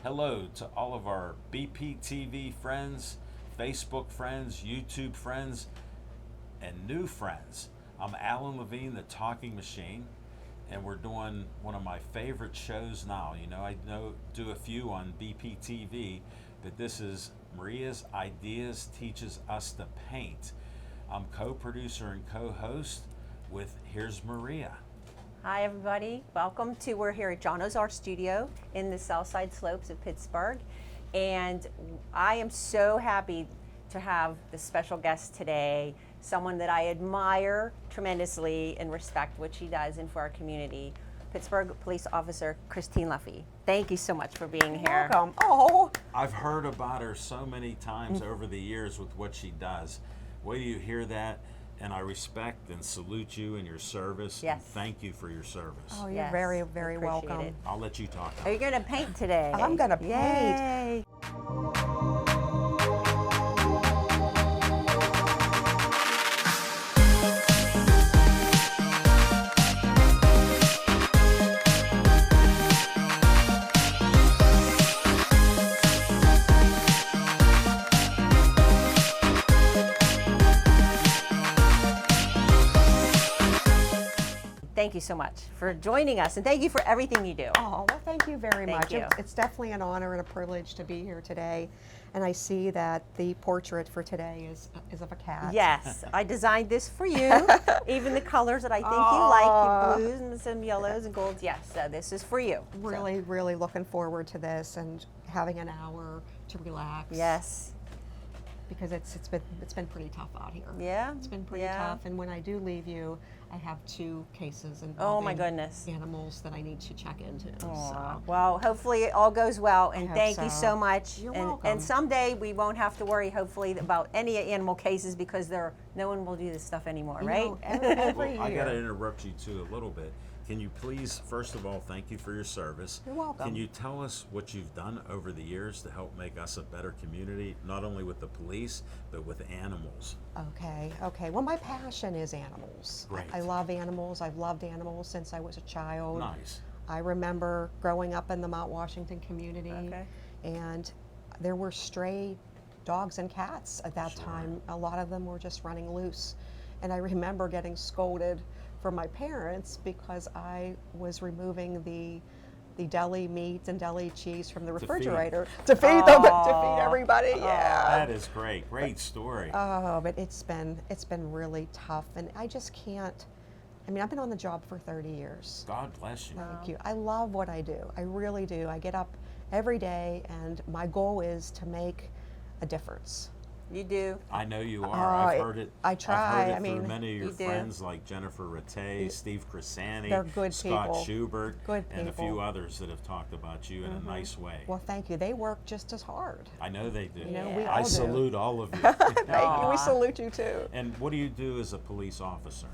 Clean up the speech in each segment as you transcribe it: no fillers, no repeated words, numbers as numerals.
Hello to all of our BPTV friends, Facebook friends, YouTube friends, and new friends. I'm Alan Levine, the Talking Machine, and we're doing one of my favorite shows now. You know, I do a few on BPTV, but this is Maria's Ideas Teaches Us to Paint. I'm co-producer and co-host with Here's Maria. Hi everybody, welcome to, we're here at Johno's Art Studio in the South Side Slopes of Pittsburgh, and I am so happy to have the special guest today, someone that I admire tremendously and respect what she does and for our community, Pittsburgh Police Officer Christine Luffey. Thank you so much for being here. Welcome. Oh, I've heard about her so many times over the years with what she does. Wait till you hear that. And I respect and salute you and your service. Yes. And thank you for your service. you're Yes, very, very appreciate welcome. it. I'll let you talk. Are you going to paint today? I'm going to paint. Yay. Thank you so much for joining us, and thank you for everything you do. Oh, well, thank you very Thank much. you. It's definitely an honor and a privilege to be here today. And I see that the portrait for today is of a cat. Yes, I designed this for you. Even the colors that I think you like, the blues and some yellows and golds. Yes, so this is for you. Really, really looking forward to this and having an hour to relax. Yes. Because it's been pretty tough out here. Yeah. It's been pretty tough. And when I do leave you, I have 2 cases involving Oh my goodness. animals that I need to check into. Aw. So. Well, hopefully it all goes well, and hope thank you so. so much. You're and welcome. someday we won't have to worry, hopefully, about any animal cases because no one will do this stuff anymore, You right? know, every Well, I got to year. interrupt you too a little bit. Can you please, first of all, thank you for your service. You're welcome. Can you tell us what you've done over the years to help make us a better community, not only with the police, but with animals? Okay. Well, my passion is animals. Great. I love animals. I've loved animals since I was a child. Nice. I remember growing up in the Mount Washington community, Okay. and there were stray dogs and cats at that Sure. time. A lot of them were just running loose. And I remember getting scolded from my parents because I was removing the deli meat and deli cheese from the refrigerator to feed them, to feed everybody. Yeah. That is great. Great story. Oh, but it's been really tough, and I just can't. I mean, I've been on the job for 30 years. God bless you. Thank you. I love what I do. I really do. I get up every day, and my goal is to make a difference. You do. I know you are. I've heard it. I try. I've heard it I mean, through many of your you do. friends like Jennifer Rattay, Steve Crisani, They're good Scott people. Schubert, Good and a few people. others that have talked about you in a nice way. Well, thank you. They work just as hard. I know they do. You know, we I all do. salute all of you. Thank you. Aw. We salute you too. And what do you do as a police officer?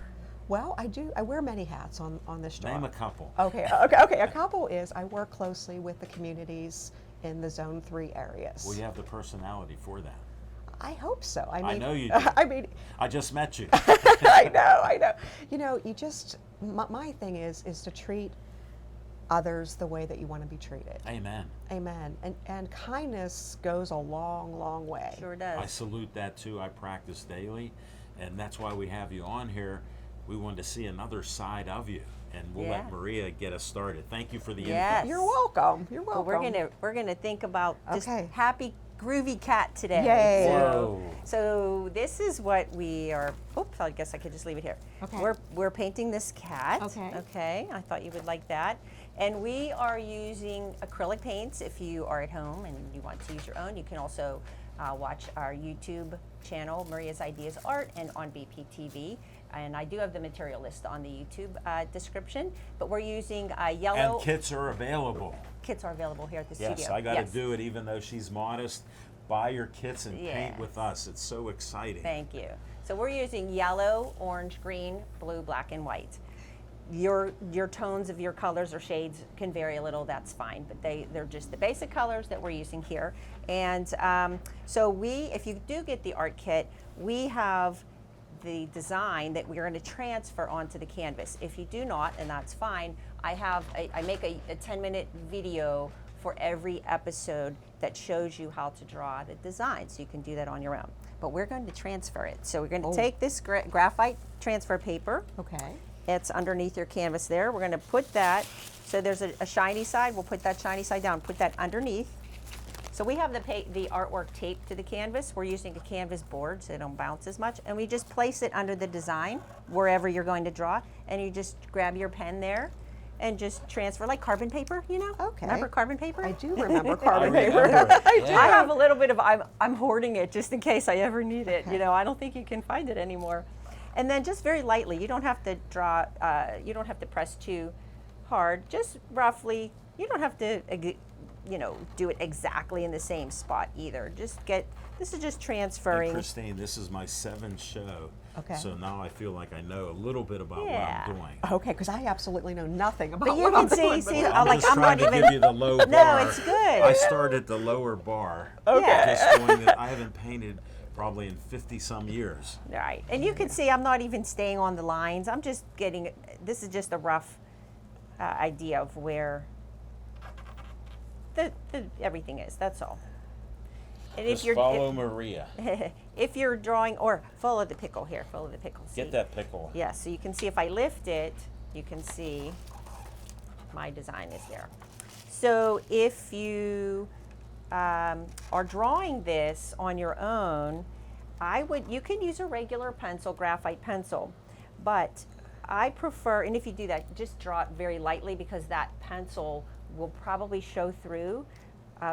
Well, I do. I wear many hats on this job. Name a couple. Okay. A couple is I work closely with the communities in the Zone 3 areas. Well, you have the personality for that. I hope so. I I know you do. I mean, I just met you. I know. You know, you just, my thing is to treat others the way that you want to be treated. Amen. Amen. And kindness goes a long, long way. Sure does. I salute that too. I practice daily, and that's why we have you on here. We wanted to see another side of you, and we'll let Yeah. Maria get us started. Thank you for the Yes. info. You're welcome. You're Well, welcome. we're gonna think about just Okay. happy Groovy Cat today. Yay. Whoa. So this is what we are. Oops, I guess I could just leave it here. Okay. We're painting this cat. Okay. Okay. I thought you would like that. And we are using acrylic paints. If you are at home and you want to use your own, you can also watch our YouTube channel, Maria's Ideas Art, and on BPTV. And I do have the material list on the YouTube description. But we're using yellow. And kits are available. Kits are available here at the Yes, studio. I got to do it even though she's modest. Buy your kits and paint Yes. with us. It's so exciting. Thank you. So we're using yellow, orange, green, blue, black, and white. Your tones of your colors or shades can vary a little, that's fine, but they're just the basic colors that we're using here. And so if you do get the art kit, we have the design that we're going to transfer onto the canvas. If you do not, and that's fine, I make a 10-minute video for every episode that shows you how to draw the design, so you can do that on your own. But we're going to transfer it. So we're going to take this graphite transfer paper. Okay. It's underneath your canvas there. We're going to put that, so there's a shiny side. We'll put that shiny side down, put that underneath. So we have the artwork taped to the canvas. We're using a canvas board so it don't bounce as much. And we just place it under the design, wherever you're going to draw. And you just grab your pen there and just transfer, like carbon paper, you know? Okay. Remember carbon paper? I do remember carbon I paper. remember it. Yeah. I have a little bit of, I'm hoarding it just in case I ever need it. You know, I don't think you can find it anymore. And then just very lightly, you don't have to draw, you don't have to press too hard, just roughly. You don't have to, you know, do it exactly in the same spot either. Just this is just transferring. And Christine, this is my 7th show. Okay. So now I feel like I know a little bit about Yeah. what I'm doing. Okay, because I absolutely know nothing about But you what can I'm doing. see, I'm like just I'm trying not to even. give you the low bar. No, it's good. I started the lower bar. Okay. Just doing it. I haven't painted probably in 50 some years. Right, and you can see I'm not even staying on the lines. I'm just getting, this is just a rough idea of where everything is, that's all. And Just follow Maria. if you're drawing, or follow the pickle here, follow the pickle. See? Get that pickle. Yeah, so you can see if I lift it, you can see my design is there. So if you are drawing this on your own, you can use a regular pencil, graphite pencil, but I prefer, and if you do that, just draw it very lightly because that pencil will probably show through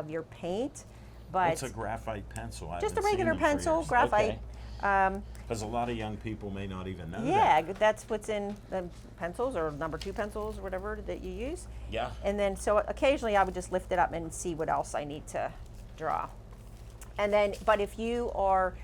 your paint. But What's a graphite pencil? I just a haven't seen regular them for pencil, years. graphite. Okay. Because a lot of young people may not even know Yeah, that. that's what's in the pencils or number 2 pencils or whatever that you use. Yeah. And then so occasionally I would just lift it up and see what else I need to draw. And then, but if you are,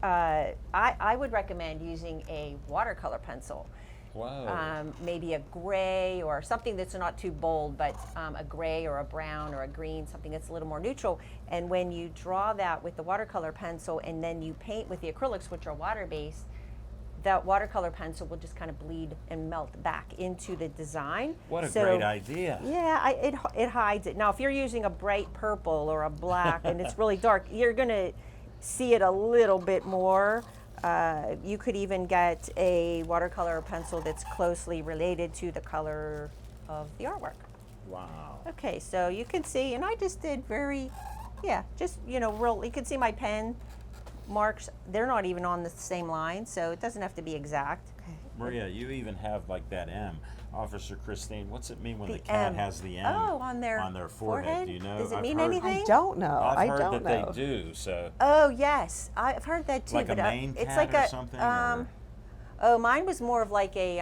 I would recommend using a watercolor pencil. Wow. Maybe a gray or something that's not too bold, but a gray or a brown or a green, something that's a little more neutral. And when you draw that with the watercolor pencil and then you paint with the acrylics, which are water-based, that watercolor pencil will just kind of bleed and melt back into the design. What a great idea. Yeah, it hides it. Now, if you're using a bright purple or a black and it's really dark, you're going to see it a little bit more. You could even get a watercolor pencil that's closely related to the color of the artwork. Wow. Okay, so you can see, and I just did just, you know, you can see my pen marks. They're not even on the same line, so it doesn't have to be exact. Okay. Maria, you even have like that M. Officer Christine, what's it mean when the The cat M. has the M Oh, on their forehead? Do you know? Does it I've mean heard- anything? I don't know. I've I heard don't that know. they do, so. Oh yes, I've heard that too. Like a but Maine it's cat like or a something, or- oh, mine was more of like a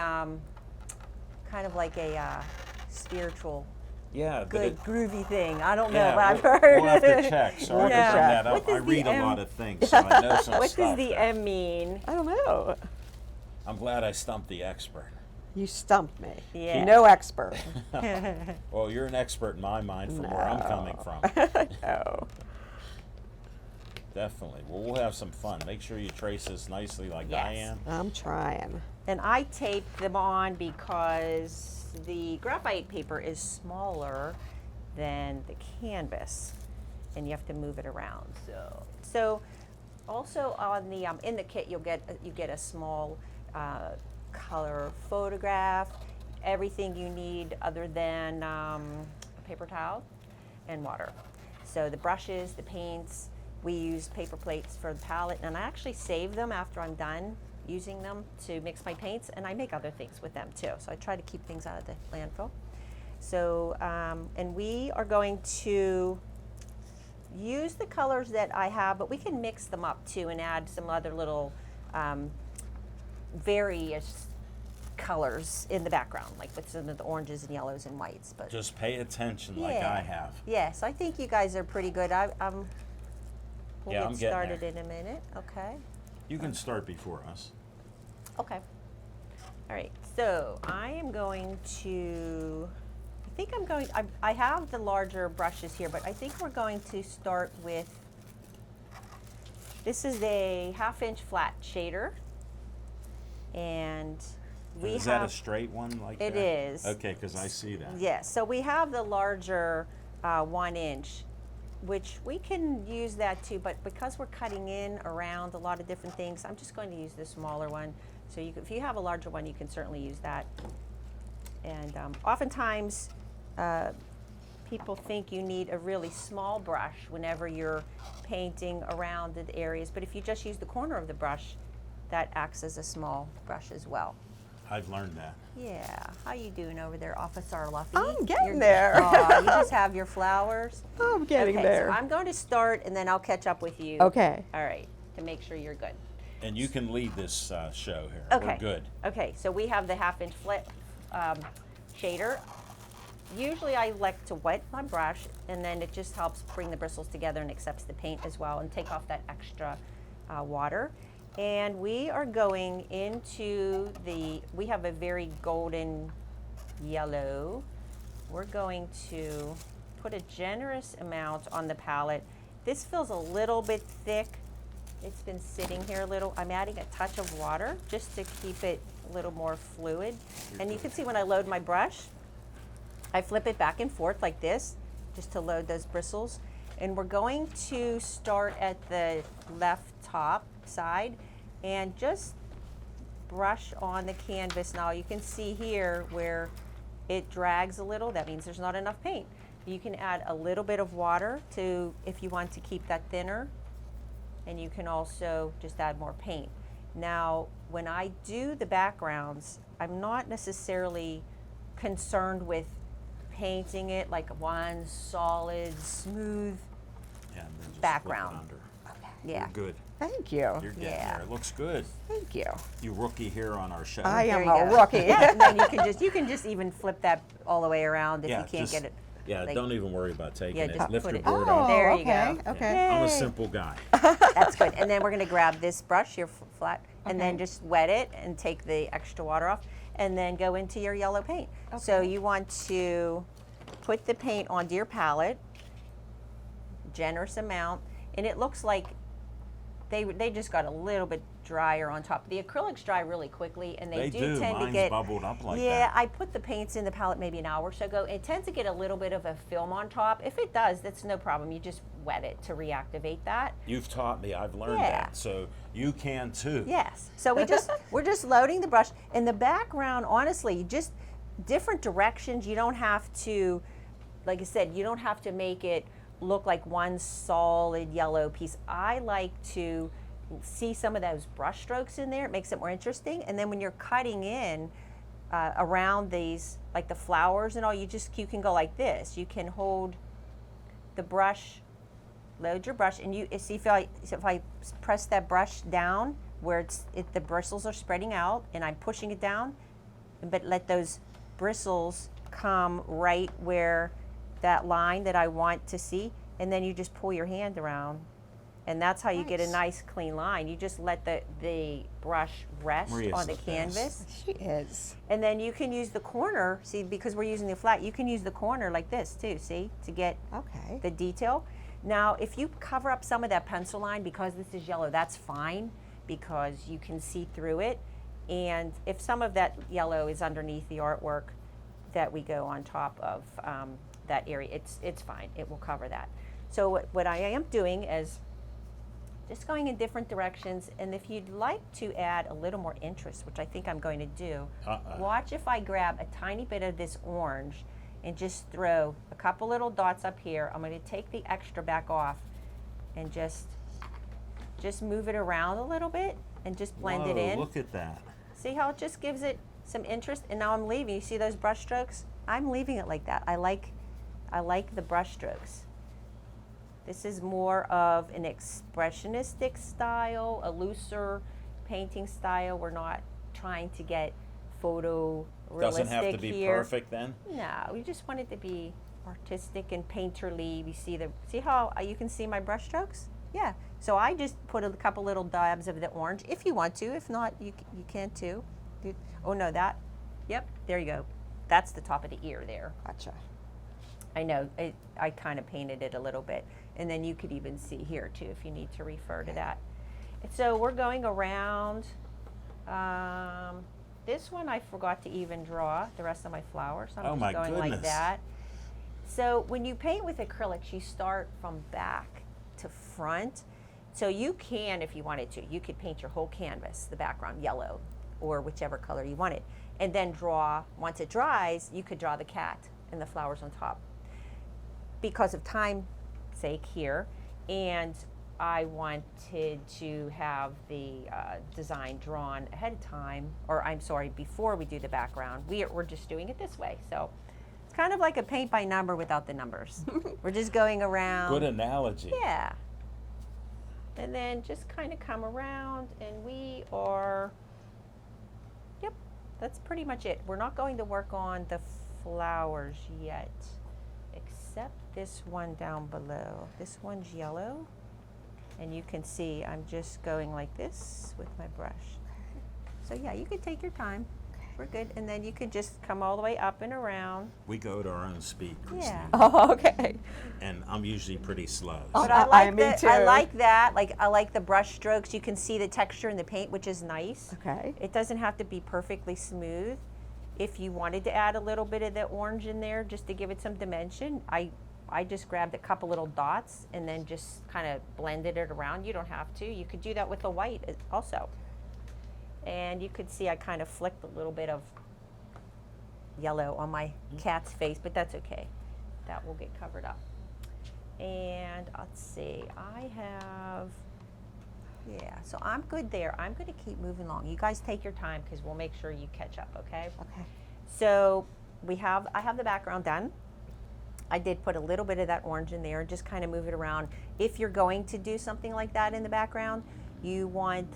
kind of like a spiritual, Yeah, but good groovy thing. I don't know, yeah, but I've we'll, heard. we'll have to check. Sorry Yeah. to bring that up. What does I the read a M lot of things, so I know some What stuff. does the there. M mean? I don't know. I'm glad I stumped the expert. You stumped me. Yeah. No expert. Well, you're an expert in my mind from where I'm coming from. No. Definitely. Well, we'll have some fun. Make sure you trace this nicely like Yes. I am. I'm trying. And I taped them on because the graphite paper is smaller than the canvas, and you have to move it around. So also on the in the kit you get a small color photograph, everything you need other than a paper towel and water. So the brushes, the paints, we use paper plates for the palette, and I actually save them after I'm done using them to mix my paints, and I make other things with them too. So I try to keep things out of the landfill. So, and we are going to use the colors that I have, but we can mix them up too and add some other little various colors in the background, like with some of the oranges and yellows and whites. But Just pay attention like I have. Yes, I think you guys are pretty good. We'll Yeah, get I'm getting started there. in a minute. Okay. You can start before us. Okay. All right. So I am going to. I have the larger brushes here, but I think we're going to start with. This is a 1/2-inch flat shader, and we Is have. that a straight one like It that? is. Okay, because I see that. Yes. So we have the larger 1 inch, which we can use that too, but because we're cutting in around a lot of different things, I'm just going to use the smaller one. So if you have a larger one, you can certainly use that. And oftentimes, people think you need a really small brush whenever you're painting around the areas, but if you just use the corner of the brush, that acts as a small brush as well. I've learned that. Yeah. How you doing over there, Officer Luffey? I'm getting there. Aw, you just have your flowers? I'm getting Okay, there. so I'm going to start, and then I'll catch up with you. Okay. All right, to make sure you're good. And you can lead this show here. Okay. We're good. Okay, so we have the 1/2 inch flat shader. Usually I like to wet my brush, and then it just helps bring the bristles together and accepts the paint as well and take off that extra water. And we are going into we have a very golden yellow. We're going to put a generous amount on the palette. This feels a little bit thick. It's been sitting here a little. I'm adding a touch of water just to keep it a little more fluid. And you can see when I load my brush, I flip it back and forth like this, just to load those bristles. And we're going to start at the left top side and just brush on the canvas. Now you can see here where it drags a little. That means there's not enough paint. You can add a little bit of water if you want to keep that thinner. And you can also just add more paint. Now, when I do the backgrounds, I'm not necessarily concerned with painting it like one solid, smooth Yeah, and then just background. flip it under. Yeah. You're good. Thank you. You're getting Yeah. there. It looks good. Thank you. You rookie here on our show. I There am you a go. rookie. Yeah, and then you can just even flip that all the way around if Yeah, you can't just- get it. Yeah, like- don't even worry about taking Yeah, it. just Lift put your it- board Oh, up. There you okay. go. Okay. I'm a Yay. simple guy. That's good. And then we're going to grab this brush, your flat, and then Okay. just wet it and take the extra water off, and then go into your yellow paint. So Okay. you want to put the paint onto your palette, generous amount, and it looks like they just got a little bit drier on top. The acrylics dry really quickly, and they do tend Mine's to get bubbled up like yeah, that. I put the paints in the palette maybe an hour or so ago. It tends to get a little bit of a film on top. If it does, that's no problem. You just wet it to reactivate that. You've taught me. I've learned Yeah. that. So you can too. Yes. So we're just loading the brush. In the background, honestly, just different directions. You don't have to, like I said, you don't have to make it look like one solid yellow piece. I like to see some of those brush strokes in there. It makes it more interesting. And then when you're cutting in around these, like the flowers and all, you can go like this. You can hold the brush, load your brush, and you see if I press that brush down where the bristles are spreading out, and I'm pushing it down, but let those bristles come right where that line that I want to see, and then you just pull your hand around, and that's how you get a Nice. nice clean line. You just let the brush rest Maria's on the the best. canvas, She is. and then you can use the corner. See, because we're using the flat, you can use the corner like this too. See, to get Okay. the detail. Now, if you cover up some of that pencil line because this is yellow, that's fine because you can see through it. And if some of that yellow is underneath the artwork that we go on top of that area, it's fine. It will cover that. So what I am doing is just going in different directions. And if you'd like to add a little more interest, which I think I'm going to do, watch if I grab a tiny bit of this orange and just throw a couple little dots up here. I'm going to take the extra back off and just move it around a little bit and just blend it Whoa, in. Look at that. See how it just gives it some interest? And now I'm leaving. You see those brush strokes? I'm leaving it like that. I like the brush strokes. This is more of an expressionistic style, a looser painting style. We're not trying to get photo realistic Doesn't have to be here. perfect then? No, we just want it to be artistic and painterly. We see how you can see my brush strokes? Yeah. So I just put a couple little dabs of the orange if you want to. If not, you can too. Oh no, yep, there you go. That's the top of the ear there. Gotcha. I know, I kind of painted it a little bit. And then you could even see here too if you need to refer to that. And so we're going around. This one I forgot to even draw the rest of my flowers. So I'm Oh, just my going like goodness. that. So when you paint with acrylics, you start from back to front. So you can, if you wanted to, you could paint your whole canvas, the background yellow, or whichever color you wanted. And then draw, once it dries, you could draw the cat and the flowers on top. Because of time's sake here, and I wanted to have the design drawn ahead of time, or I'm sorry, before we do the background. We're just doing it this way. So it's kind of like a paint by number without the numbers. We're just going around. Good analogy. Yeah. And then just kind of come around, and we are, yep, that's pretty much it. We're not going to work on the flowers yet, except this one down below. This one's yellow, and you can see I'm just going like this with my brush. So yeah, you could take your time. We're good. And then you could just come all the way up and around. We go at our own speed, Christine. Yeah. Oh, okay. And I'm usually pretty slow. But so- I like me that. too. I like that. Like I like the brush strokes. You can see the texture in the paint, which is nice. Okay. It doesn't have to be perfectly smooth. If you wanted to add a little bit of the orange in there just to give it some dimension, I just grabbed a couple little dots and then just kind of blended it around. You don't have to. You could do that with the white also. And you could see I kind of flicked a little bit of yellow on my cat's face, but that's okay. That will get covered up. And let's see, I have, yeah, so I'm good there. I'm going to keep moving along. You guys take your time because we'll make sure you catch up, okay? Okay. So I have the background done. I did put a little bit of that orange in there and just kind of move it around. If you're going to do something like that in the background, you want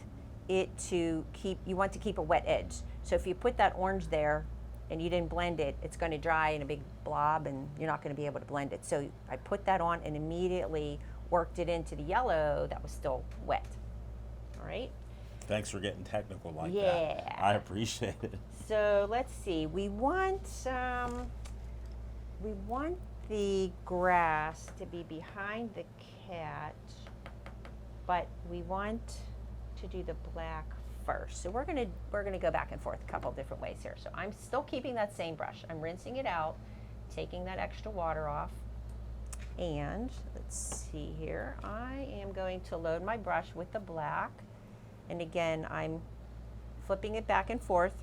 to keep a wet edge. So if you put that orange there and you didn't blend it, it's going to dry in a big blob and you're not going to be able to blend it. So I put that on and immediately worked it into the yellow that was still wet. All right. Thanks for getting technical like that. Yeah. I appreciate it. So let's see. We want the grass to be behind the cat, but we want to do the black first. So we're gonna go back and forth a couple different ways here. So I'm still keeping that same brush. I'm rinsing it out, taking that extra water off, and let's see here. I am going to load my brush with the black, and again I'm flipping it back and forth.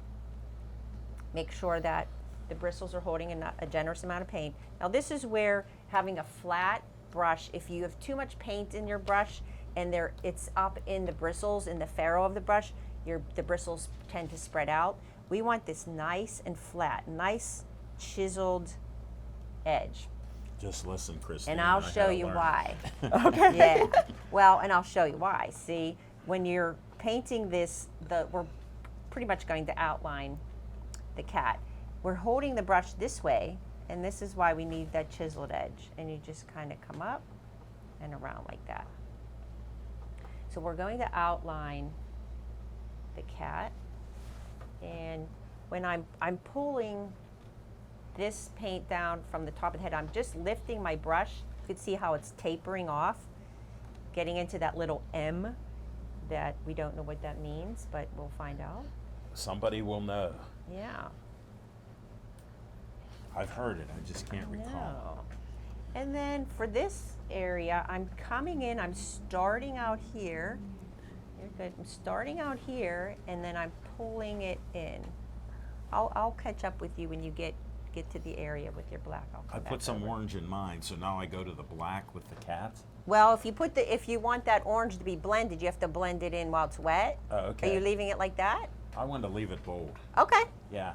Make sure that the bristles are holding a generous amount of paint. Now this is where having a flat brush, if you have too much paint in your brush and it's up in the bristles, in the ferrule of the brush, the bristles tend to spread out. We want this nice and flat, nice chiseled edge. Just listen, Christine. And I'll I show gotta you learn. why. Okay. Yeah. Well, and I'll show you why. See, when you're painting this, we're pretty much going to outline the cat. We're holding the brush this way, and this is why we need that chiseled edge. And you just kind of come up and around like that. So we're going to outline the cat, and when I'm pulling this paint down from the top of the head, I'm just lifting my brush. You can see how it's tapering off, getting into that little M that we don't know what that means, but we'll find out. Somebody will know. Yeah. I've heard it. I just can't recall. No. And then for this area, I'm coming in, I'm starting out here. You're good. I'm starting out here, and then I'm pulling it in. I'll catch up with you when you get to the area with your black. I'll come I back put some over. orange in mine, so now I go to the black with the cat. Well, if you want that orange to be blended, you have to blend it in while it's wet. Oh, okay. Are you leaving it like that? I wanted to leave it bold. Okay. Yeah.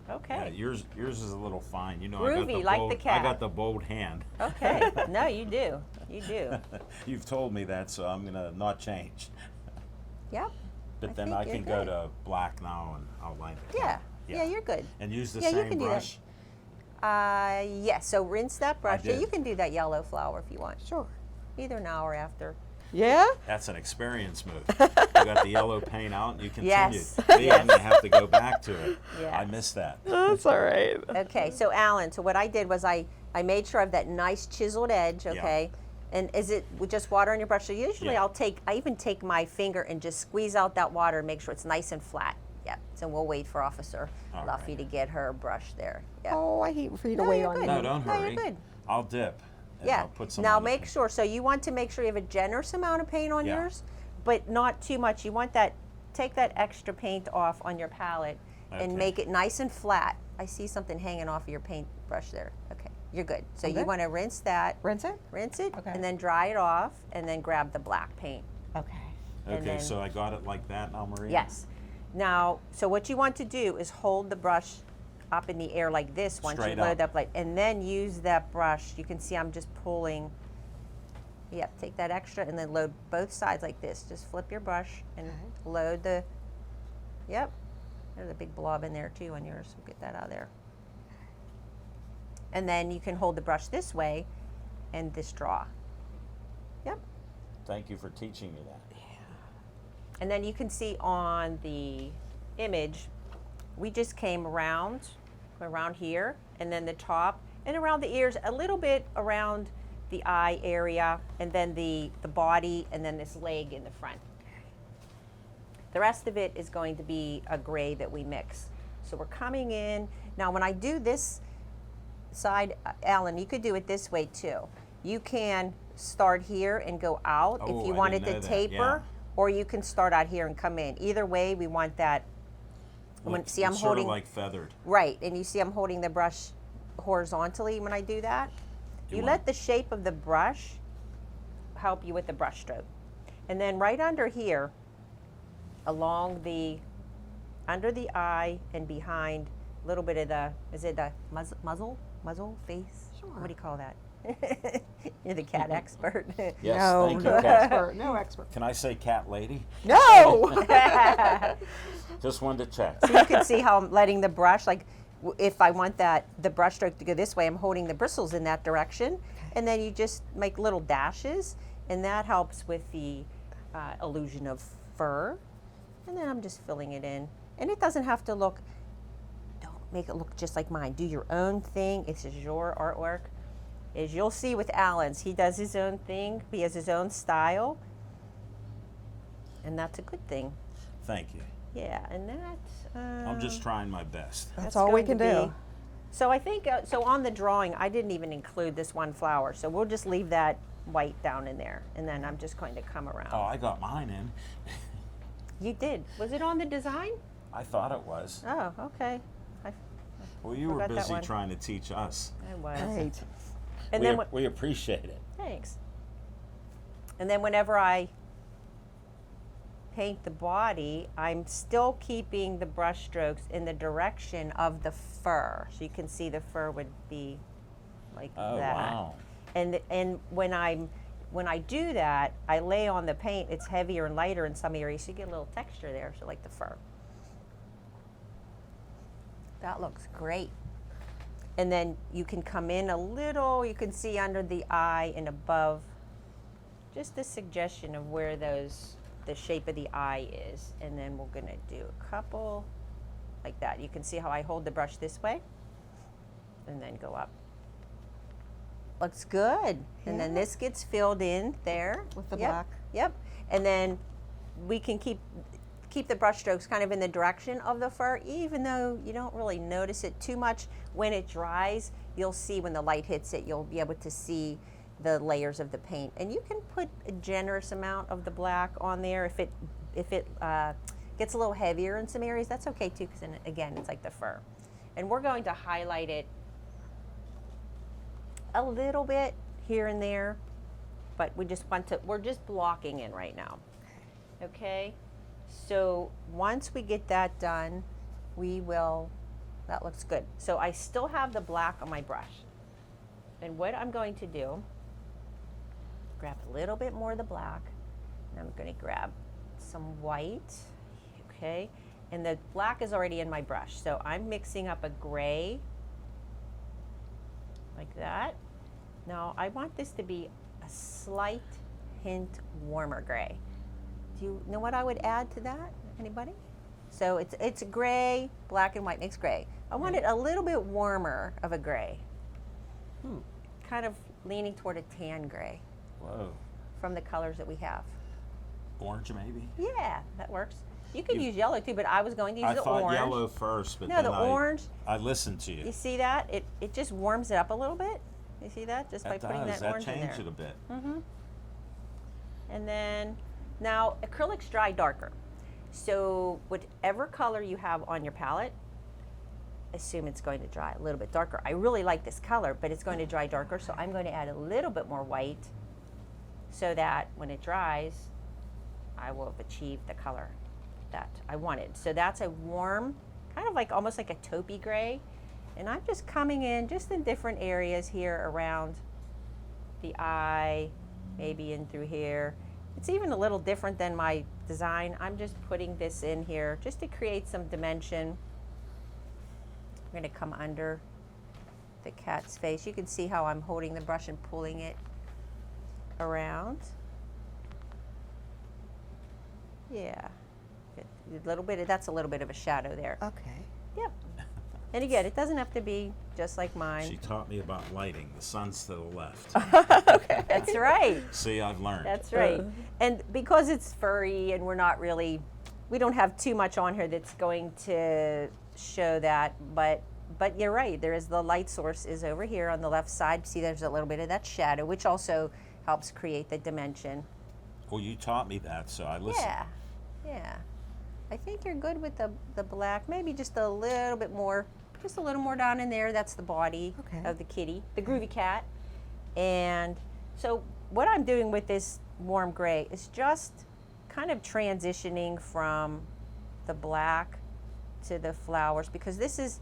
Okay. Yeah, yours is a little fine. You know, Groovy, I got the like bold, the cat. I got the bold hand. Okay. No, you do. You do. You've told me that, so I'm gonna not change. Yep. But I then think I you're can go good. to black now and outline the Yeah. cat. Yeah, you're good. And use the Yeah, you same can do that. brush. Yes, so rinse that brush. Yeah, did. you can do that yellow flower if you want. Sure. Either now or after. Yeah? That's an experience move. You got the yellow paint out and you continue. Yes. See, I'm gonna have to go back to it. Yes. I missed that. That's all right. Okay, so Alan, so what I did was I made sure I have that nice chiseled edge, okay? And is it with just water on your brush? So usually Yeah. I even take my finger and just squeeze out that water and make sure it's nice and flat. Yep. So we'll wait for Officer All Luffey right. to get her brush there. Yeah. Oh, I hate for you to No, wait you're on good. me. No, don't No, you're hurry. good. I'll dip. And Yeah. I'll put some Now on the make paint. sure. So you want to make sure you have a generous amount of paint on Yeah. yours, but not too much. You want that. Take that extra paint off on your palette and Okay. make it nice and flat. I see something hanging off of your paintbrush there. Okay, you're good. So I'm you good? want to rinse that, Rinse it? rinse it, Okay. and then dry it off, and then grab the black paint. Okay. Okay, and then- so I got it like that now, Maria? Yes. Now, so what you want to do is hold the brush up in the air like this once Straight you load up. up, like, and then use that brush. You can see I'm just pulling. Yep, take that extra and then load both sides like this. Just flip your brush and Okay. load the. Yep, there's a big blob in there too on yours. We'll get that out of there. And then you can hold the brush this way, and this draw. Yep. Thank you for teaching me that. And then you can see on the image, we just came around here, and then the top, and around the ears, a little bit around the eye area, and then the body, and then this leg in the front. The rest of it is going to be a gray that we mix. So we're coming in. Now when I do this side, Alan, you could do it this way too. You can start here and go out Oh, if you I wanted didn't to know that, taper, yeah. or you can start out here and come in. Either way, we want that. See, I'm it's holding. sort of like feathered. Right, and you see I'm holding the brush horizontally when I do that. You let the shape of the brush help you with the brush stroke. And then right under here, along the, under the eye and behind, a little bit of the, is it the muzzle, face? Sure. What do you call that? You're the cat expert. Yes, no, thank you, no Cat. expert. No expert. Can I say cat lady? No! Just wanted to check. So you can see how I'm letting the brush, like if I want the brush stroke to go this way, I'm holding the bristles in that direction. And then you just make little dashes, and that helps with the illusion of fur. And then I'm just filling it in. And it doesn't have to look, don't make it look just like mine. Do your own thing. It's just your artwork. As you'll see with Alan's, he does his own thing. He has his own style. And that's a good thing. Thank you. Yeah, and that. I'm just trying my best. That's all we going can to do. be- So I think, so on the drawing, I didn't even include this one flower. So we'll just leave that white down in there. And then I'm just going to come around. Oh, I got mine in. You did. Was it on the design? I thought it was. Oh, okay. Well, you were Forgot that busy one. trying to teach us. I was. Right. And we, then, we appreciate it. thanks. And then whenever I paint the body, I'm still keeping the brush strokes in the direction of the fur. So you can see the fur would be like Oh, that. wow. And when I do that, I lay on the paint. It's heavier and lighter in some areas, so you get a little texture there. So like the fur. That looks great. And then you can come in a little. You can see under the eye and above, just a suggestion of where the shape of the eye is. And then we're gonna do a couple like that. You can see how I hold the brush this way and then go up. Looks good. And then Yeah. this gets filled in there. With the Yep, black. Yep. And then we can keep the brush strokes kind of in the direction of the fur, even though you don't really notice it too much. When it dries, you'll see when the light hits it, you'll be able to see the layers of the paint. And you can put a generous amount of the black on there. If it gets a little heavier in some areas, that's okay too, because again, it's like the fur. And we're going to highlight it a little bit here and there, but we're just blocking in right now. Okay? So once we get that done, that looks good. So I still have the black on my brush. And what I'm going to do, grab a little bit more of the black, and I'm going to grab some white, okay? And the black is already in my brush, so I'm mixing up a gray, like that. Now I want this to be a slight hint warmer gray. Do you know what I would add to that? Anybody? So it's gray, black and white makes gray. I want it a little bit warmer of a gray. Kind of leaning toward a tan gray Whoa. from the colors that we have. Orange, maybe? Yeah, that works. You could use yellow too, but I was going to use I the thought orange. yellow first, but No, then the orange. I listened to you. You see that? It just warms it up a little bit. You see that? Just by That putting does. that orange in there. That changed it a bit. And then, now acrylics dry darker. So whatever color you have on your palette, assume it's going to dry a little bit darker. I really like this color, but it's going to dry darker, so I'm going to add a little bit more white so that when it dries, I will have achieved the color that I wanted. So that's a warm, kind of like almost like a taupey gray. And I'm just coming in just in different areas here around the eye, maybe in through here. It's even a little different than my design. I'm just putting this in here just to create some dimension. I'm going to come under the cat's face. You can see how I'm holding the brush and pulling it around. Yeah, a little bit. That's a little bit of a shadow there. Okay. Yep. And again, it doesn't have to be just like mine. She taught me about lighting. The sun's to the left. That's right. See, I've learned. That's right. And because it's furry and we don't have too much on here that's going to show that, but you're right. There is the light source is over here on the left side. See, there's a little bit of that shadow, which also helps create the dimension. Well, you taught me that, so I listened. Yeah. I think you're good with the black. Maybe just a little bit more, just a little more down in there. That's the body of the kitty, the Groovy Cat. And so what I'm doing with this warm gray is just kind of transitioning from the black to the flowers, because this is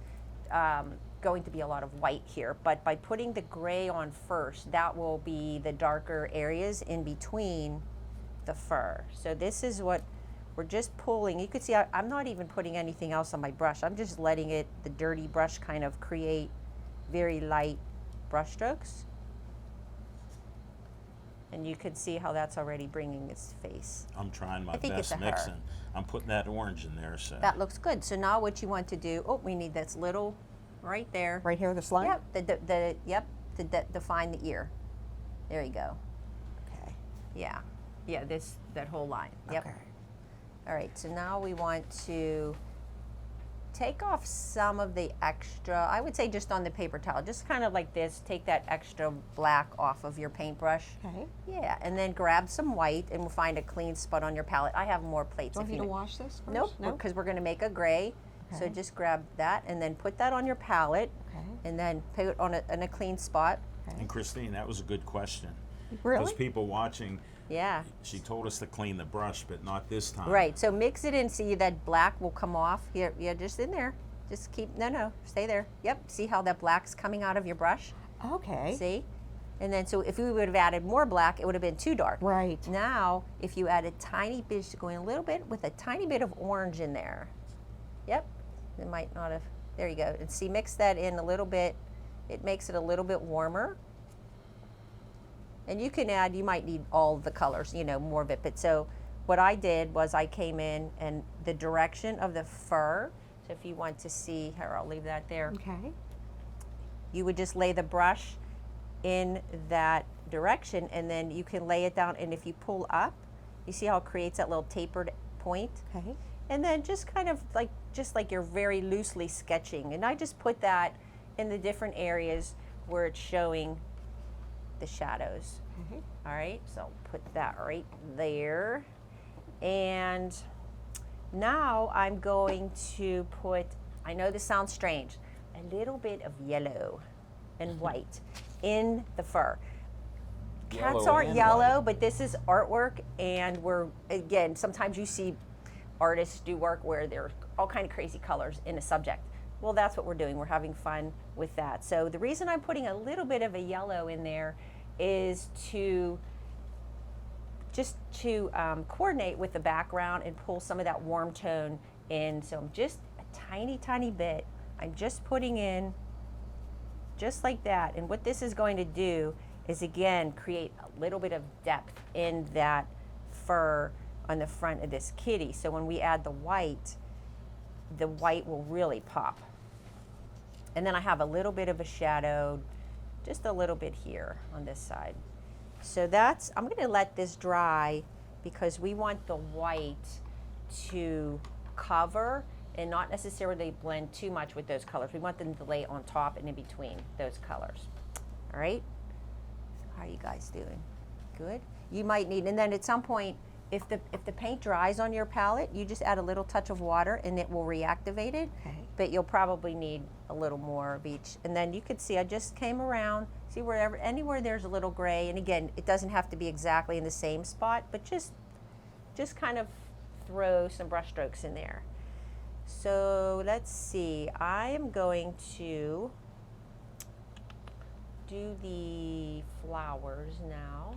going to be a lot of white here. But by putting the gray on first, that will be the darker areas in between the fur. So this is what we're just pulling. You can see I'm not even putting anything else on my brush. I'm just letting the dirty brush kind of create very light brush strokes. And you can see how that's already bringing its face. I'm trying my I think it's best a her. mixing. I'm putting that orange in there, so. That looks good. So now what you want to do, we need this little right there. Right here, this line? Yep, to define the ear. There you go. Okay. Yeah, that whole line. Yep. Okay. All right, so now we want to take off some of the extra, I would say just on the paper towel, just kind of like this, take that extra black off of your paintbrush. Okay. Yeah, and then grab some white and we'll find a clean spot on your palette. I have more plates. Do I if need you to wash this first? Nope, No? because we're going to make a gray. So Okay. just grab that and then put that on your palette Okay. and then put it on in a clean spot. And Christine, that was a good question. Really? Those people watching, Yeah. she told us to clean the brush, but not this time. Right, so mix it in, see that black will come off. Here, yeah, just in there. Just keep, no, stay there. Yep, see how that black's coming out of your brush? Okay. See? And then, so if we would have added more black, it would have been too dark. Right. Now, if you add a tiny bit, just going a little bit with a tiny bit of orange in there. Yep, it might not have, there you go. And see, mix that in a little bit. It makes it a little bit warmer. And you can add, you might need all the colors, more of it. But so what I did was I came in and the direction of the fur, so if you want to see, here, I'll leave that there. Okay. You would just lay the brush in that direction and then you can lay it down, and if you pull up, you see how it creates that little tapered point? Okay. And then just kind of like, you're very loosely sketching. And I just put that in the different areas where it's showing the shadows. Okay. All right, so I'll put that right there. And now I'm going to put, I know this sounds strange, a little bit of yellow and white in the fur. Cats Yellow aren't and yellow, white. but this is artwork, and again, sometimes you see artists do work where there's all kind of crazy colors in a subject. Well, that's what we're doing. We're having fun with that. So the reason I'm putting a little bit of a yellow in there is to coordinate with the background and pull some of that warm tone in. So I'm just a tiny, tiny bit. I'm just putting in just like that. And what this is going to do is, again, create a little bit of depth in that fur on the front of this kitty. So when we add the white will really pop. And then I have a little bit of a shadow, just a little bit here on this side. So I'm going to let this dry because we want the white to cover and not necessarily blend too much with those colors. We want them to lay on top and in between those colors. All right? How are you guys doing? Good? You might need, and then at some point, if the paint dries on your palette, you just add a little touch of water and it will reactivate it. Okay. But you'll probably need a little more of each. And then you could see I just came around, see wherever, anywhere there's a little gray, and again, it doesn't have to be exactly in the same spot, but just kind of throw some brush strokes in there. So let's see, I am going to do the flowers now,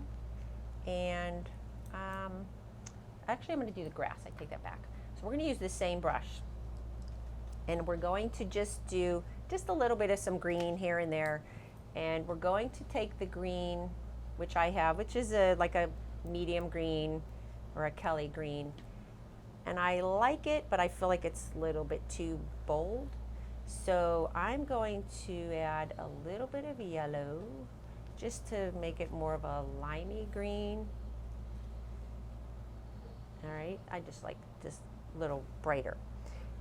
and actually I'm going to do the grass. I take that back. So we're going to use the same brush, and we're going to just do just a little bit of some green here and there, and we're going to take the green, which I have, which is like a medium green or a Kelly green, and I like it, but I feel like it's a little bit too bold. So I'm going to add a little bit of yellow just to make it more of a limey green. All right, I just like this little brighter.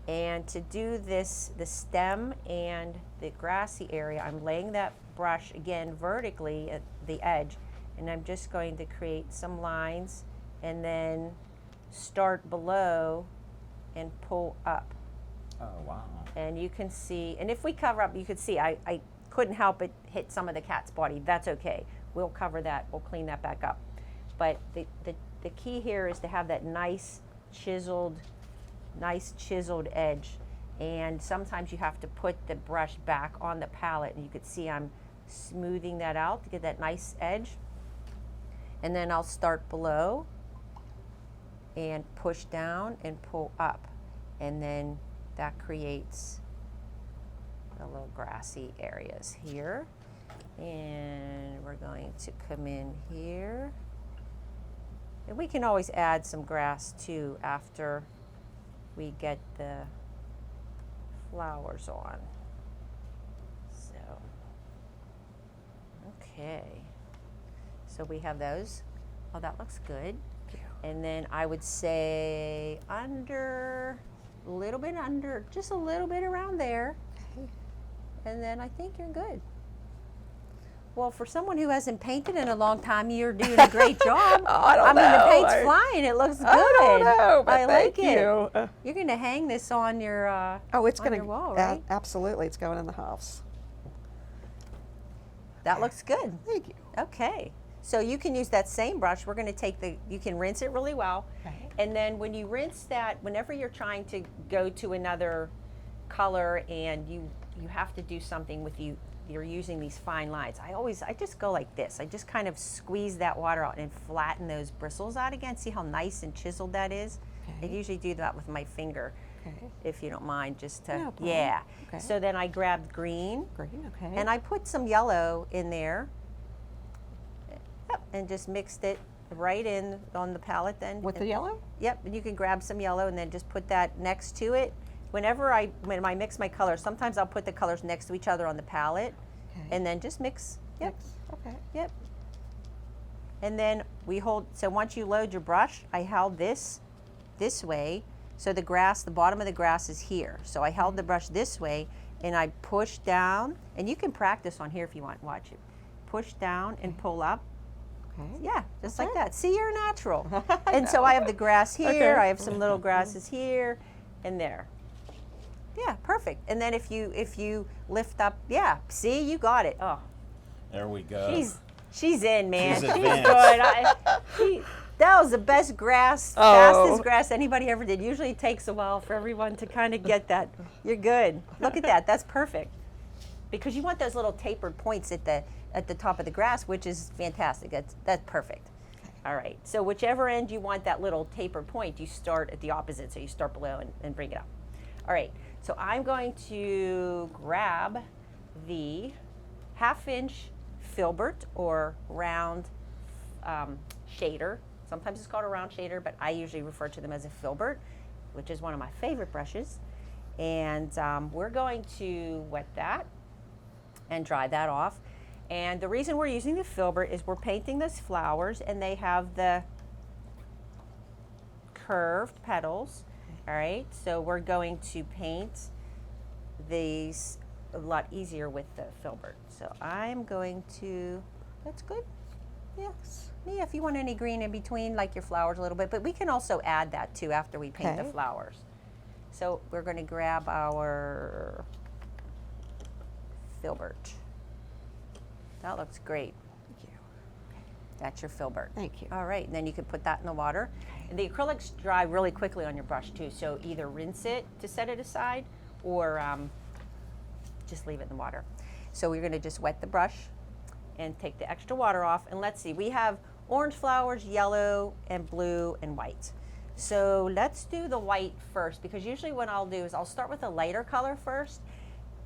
And to do this, the stem and the grassy area, I'm laying that brush again vertically at the edge, and I'm just going to create some lines and then start below and pull up. Oh, wow. And you can see, and if we cover up, you can see I couldn't help but hit some of the cat's body. That's okay. We'll cover that. We'll clean that back up. But the key here is to have that nice chiseled edge. And sometimes you have to put the brush back on the palette, and you can see I'm smoothing that out to get that nice edge. And then I'll start below and push down and pull up. And then that creates the little grassy areas here. And we're going to come in here. And we can always add some grass too after we get the flowers on. So, okay. So we have those. Oh, that looks good. And then I would say under, a little bit under, just a little bit around there. And then I think you're good. Well, for someone who hasn't painted in a long time, you're doing a great job. I mean, the paint's flying. It looks good. I don't know, but I like thank you. it. You're going to hang this on your it's on going your to wall, right? Absolutely, it's going in the house. That looks good. Thank you. Okay. So you can use that same brush. We're going to take you can rinse it really well. Okay. And then when you rinse that, whenever you're trying to go to another color and you have to do something with you're using these fine lines. I just go like this. I just kind of squeeze that water out and flatten those bristles out again. See how nice and chiseled that is? Okay. I usually do that with my finger, Okay. if you don't mind, just to, No problem. yeah. Okay. So then I grabbed green. Green, okay. And I put some yellow in there. Yep, and just mixed it right in on the palette then. With the yellow? Yep, and you can grab some yellow and then just put that next to it. When I mix my colors, sometimes I'll put the colors next to each other on the palette, Okay. and then just mix. Yep, Mix. Okay. yep. And then so once you load your brush, I held this way, so the bottom of the grass is here. So I held the brush this way, and I pushed down, and you can practice on here if you want, watch it. Push down and pull up. Okay. Yeah, just like Okay. that. See, you're natural. And so I have the grass here, Okay. I have some little grasses here and there. Yeah, perfect. And then if you lift up, yeah, see, you got it. Oh, There we go. she's in, man. She's She's advanced. good. That was the best grass, fastest grass anybody ever did. Usually it takes a while for everyone to kind of get that. You're good. Look at that. That's perfect. Because you want those little tapered points at the top of the grass, which is fantastic. That's perfect. All right. So whichever end you want that little tapered point, you start at the opposite. So you start below and bring it up. All right. So I'm going to grab the 1/2-inch filbert or round shader. Sometimes it's called a round shader, but I usually refer to them as a filbert, which is one of my favorite brushes. And we're going to wet that and dry that off. And the reason we're using the filbert is we're painting those flowers, and they have the curved petals. All right, so we're going to paint these a lot easier with the filbert. So I'm going to, that's good. Yes. Yeah, if you want any green in between, like your flowers a little bit, but we can also add that too after we paint the flowers. So we're going to grab our filbert. That looks great. Thank you. That's your filbert. Thank you. All right, and then you can put that in the water. And the acrylics dry really quickly on your brush too, so either rinse it to set it aside or just leave it in the water. So we're gonna just wet the brush and take the extra water off. And let's see, we have orange flowers, yellow, and blue, and white. So let's do the white first, because usually what I'll do is I'll start with a lighter color first,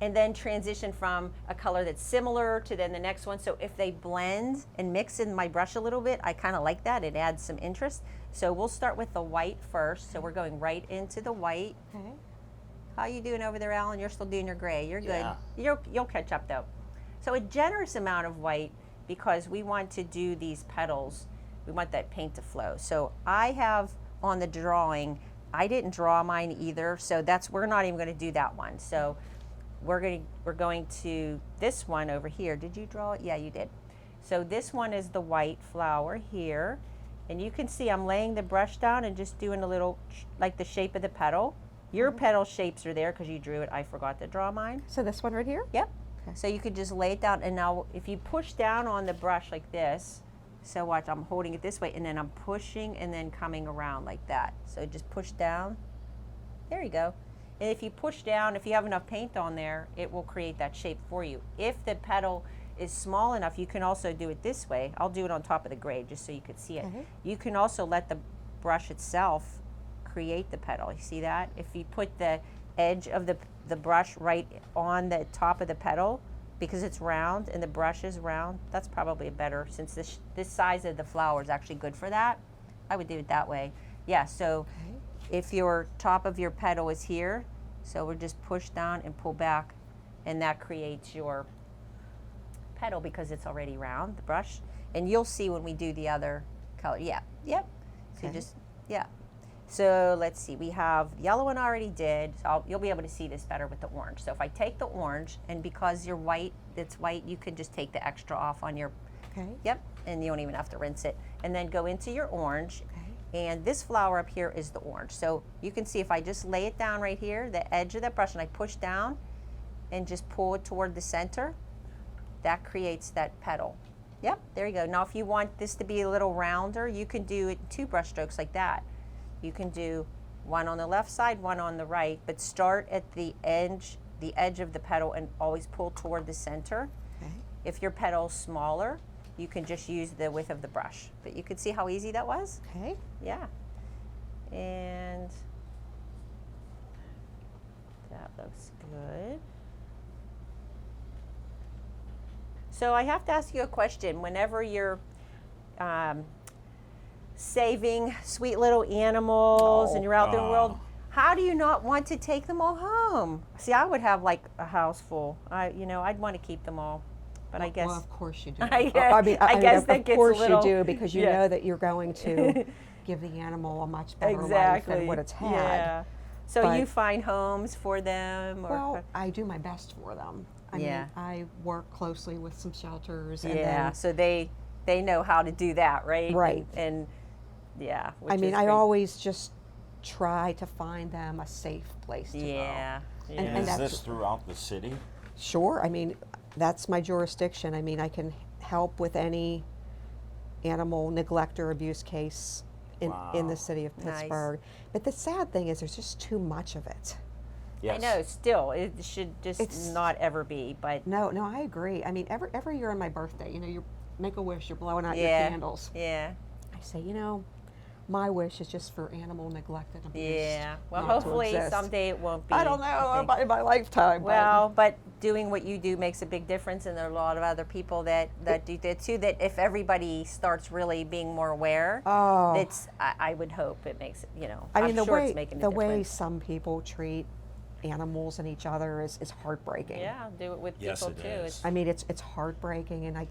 and then transition from a color that's similar to then the next one. So if they blend and mix in my brush a little bit, I kind of like that. It adds some interest. So we'll start with the white first. So we're going right into the white. Okay. How you doing over there, Alan? You're still doing your gray. You're good. Yeah. You'll catch up though. So a generous amount of white, because we want to do these petals. We want that paint to flow. So I have on the drawing, I didn't draw mine either. So we're not even going to do that one. So we're going to this one over here. Did you draw it? Yeah, you did. So this one is the white flower here. And you can see I'm laying the brush down and just doing a little, like the shape of the petal. Your petal shapes are there because you drew it. I forgot to draw mine. So this one right here? Yep. Okay. So you could just lay it down. And now if you push down on the brush like this, so watch, I'm holding it this way and then I'm pushing and then coming around like that. So just push down. There you go. And if you push down, if you have enough paint on there, it will create that shape for you. If the petal is small enough, you can also do it this way. I'll do it on top of the gray just so you could see it. You can also let the brush itself create the petal. You see that? If you put the edge of the brush right on the top of the petal, because it's round and the brush is round, that's probably a better, since this size of the flower is actually good for that. I would do it that way. Yeah, so if your top of your petal is here, so we'll just push down and pull back, and that creates your petal because it's already round, the brush. And you'll see when we do the other color. Yeah, yep. So just, yeah. So let's see, we have yellow one already did. So you'll be able to see this better with the orange. So if I take the orange, and because you're white, it's white, you can just take the extra off on your, yep, and you don't even have to rinse it. And then go into your orange. And this flower up here is the orange. So you can see if I just lay it down right here, the edge of that brush, and I push down and just pull it toward the center, that creates that petal. Yep, there you go. Now if you want this to be a little rounder, you can do it 2 brush strokes like that. You can do one on the left side, one on the right, but start at the edge of the petal and always pull toward the center. If your petal's smaller, you can just use the width of the brush. But you can see how easy that was? Okay. Yeah. And that looks good. So I have to ask you a question. Whenever you're saving sweet little animals and you're out there in the world, how do you not want to take them all home? See, I would have like a house full. I'd want to keep them all. But I guess. Well, of course you do. I guess that gets a little. Of course you do, because you know that you're going to give the animal a much better life than what it's had. Yeah. So you find homes for them? Well, I do my best for them. I mean, I work closely with some shelters. And then, so they know how to do that, right? Right. And yeah. I mean, I always just try to find them a safe place to go. Yeah. And is this throughout the city? Sure. I mean, that's my jurisdiction. I mean, I can help with any animal neglect or abuse case in the city of Pittsburgh. But the sad thing is there's just too much of it. Yes. I know, still, it should just not ever be, but. No, I agree. I mean, every year on my birthday, you make a wish, you're blowing out your candles. Yeah. I say, my wish is just for animal neglect and abuse. Yeah. Well, hopefully someday it won't be. I don't know in my lifetime. Well, but doing what you do makes a big difference, and there are a lot of other people that do that too. That if everybody starts really being more aware, I would hope it makes it. I mean, it's making a difference. The way some people treat animals and each other is heartbreaking. Yeah, do it with people too. Is. I mean, it's heartbreaking, and